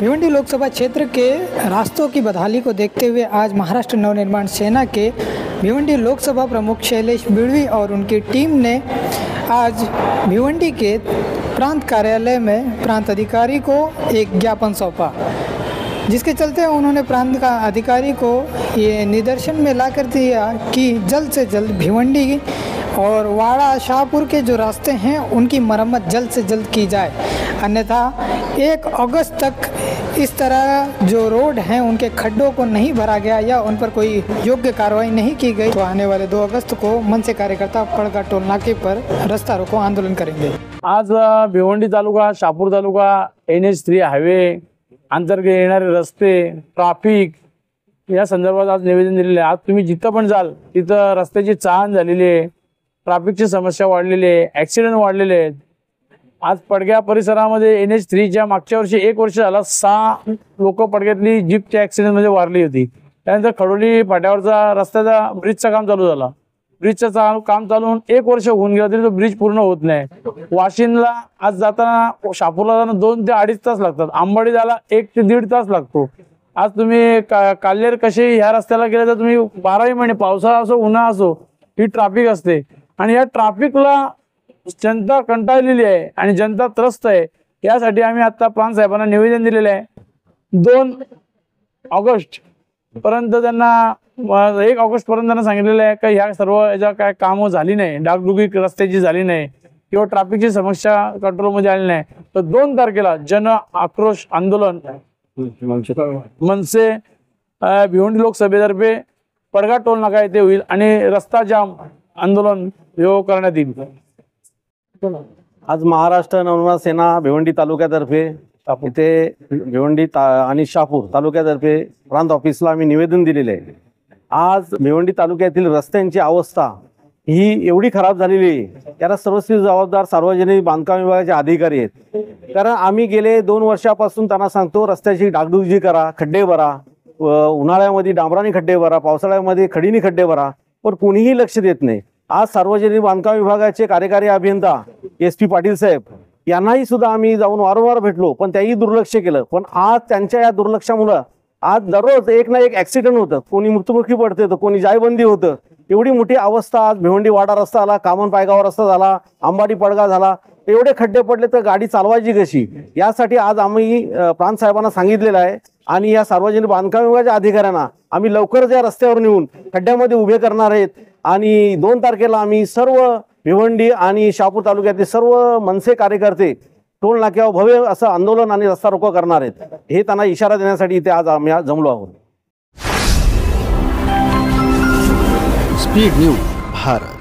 भिवंडी लोकसभा क्षेत्र के रास्तों की बदहाली को देखते हुए आज महाराष्ट्र नवनिर्माण सेना के भिवंडी लोकसभा प्रमुख शैलेश बिड़वी और उनकी टीम ने आज भिवंडी के प्रांत कार्यालय में प्रांत अधिकारी को एक ज्ञापन सौंपा, जिसके चलते उन्होंने प्रांत का अधिकारी को ये निदर्शन में ला कर दिया कि जल्द से जल्द भिवंडी और वाड़ा शाहपुर के जो रास्ते हैं उनकी मरम्मत जल्द से जल्द की जाए, अन्यथा 1 अगस्त तक इस तरह जो रोड हैं उनके खड्डों को नहीं भरा गया या उन पर कोई योग्य कार्रवाई नहीं की गई तो आने वाले 2 अगस्त को मनसे कार्यकर्ता पड़गा टोल नाके पर रास्ता रोको आंदोलन करेंगे। आज भिवंडी तालुका, शाहपूर तालुका, NH3 हायवे अंतर्गत येणारे रस्ते, ट्रॅफिक या संदर्भात आज निवेदन दिलेले आहे। आज तुम्ही जिथं पण जाल तिथं रस्त्याची चाहण झालेली आहे, ट्रॅफिकची समस्या वाढलेली आहे, ॲक्सिडेंट वाढलेले आहेत। आज पडग्या परिसरामध्ये NH3 च्या मागच्या वर्षी 1 वर्ष झाला 6 लोक पडग्यातली जीपच्या ॲक्सिडेंट मध्ये वारली होती। त्यानंतर खडोली फाट्यावरचा रस्त्याचा ब्रिजचं काम चालू झालं, ब्रिजचं काम चालू होऊन 1 वर्ष होऊन गेलं तरी तो ब्रिज पूर्ण होत नाही। वाशिंदला आज जाताना, शाहपूरला जाताना 2 ते 2.5 तास लागतात, आंबडी जायला 1 ते 1.5 तास लागतो। आज तुम्ही काल्हेर कसे ह्या रस्त्याला गेले तर तुम्ही 12 महिने, पावसाळा असो उन्हाळा असो, ही ट्रॅफिक असते आणि या ट्रॅफिकला जनता कंटाळलेली आहे आणि जनता त्रस्त आहे। यासाठी आम्ही आता प्रांत साहेबांना निवेदन दिलेले आहे। 2 ऑगस्ट पर्यंत त्यांना 1 ऑगस्ट पर्यंत त्यांना सांगितलेलं आहे की ह्या सर्व याच्या काय कामं झाली नाही, डागडुगी रस्त्याची झाली नाही किंवा ट्रॅफिकची समस्या कंट्रोलमध्ये आली नाही तर 2 तारखेला जन आक्रोश आंदोलन मनसे भिवंडी लोकसभेतर्फे पडगा टोल नाका येथे होईल आणि रस्ता जाम आंदोलन करण्यात येईल। आज महाराष्ट्र नवनिर्माण सेना भिवंडी तालुक्यातर्फे इथे भिवंडी आणि शाहपूर तालुक्यातर्फे प्रांत ऑफिसला आम्ही निवेदन दिलेले आहे। आज भिवंडी तालुक्यातील रस्त्यांची अवस्था ही एवढी खराब झालेली आहे, त्याला सर्वस्वी जबाबदार सार्वजनिक बांधकाम विभागाचे अधिकारी आहेत। कारण आम्ही गेले 2 वर्षापासून त्यांना सांगतो रस्त्याची डागडुजी करा, खड्डे भरा, उन्हाळ्यामध्ये डांबराने खड्डे भरा, पावसाळ्यामध्ये खडीने खड्डे भरा, पण कोणीही लक्ष देत नाही। आज सार्वजनिक बांधकाम विभागाचे कार्यकारी अभियंता SP पाटील साहेब यांनाही सुद्धा आम्ही जाऊन वारंवार भेटलो, पण त्याही दुर्लक्ष केलं। पण आज त्यांच्या या दुर्लक्षामुळे आज दररोज 1 ना 1 ॲक्सिडेंट होतं, कोणी मृत्युमुखी पडते तर कोणी जायबंदी होतं। एवढी मोठी अवस्था आज भिवंडी वाडा रस्ता झाला, कामन पायगाव रस्ता झाला, अंबाडी पडगा झाला, एवढे खड्डे पडले तर गाडी चालवायची कशी, यासाठी आज आम्ही प्रांत साहेबांना सांगितलेलं आहे आणि या सार्वजनिक बांधकाम विभागाच्या अधिकाऱ्यांना आम्ही लवकरच या रस्त्यावर नेऊन खड्ड्यामध्ये उभे करणार आहेत आणि 2 तारखेला आम्ही सर्व भिवंडी आणि शाहपूर तालुक्यातील सर्व मनसे कार्यकर्ते टोल नाक्यावर भव्य असं आंदोलन आणि रस्ता रोको करणार आहेत। हे त्यांना इशारा देण्यासाठी इथे आज आम्ही जमलो आहोत। Speed news Bharat.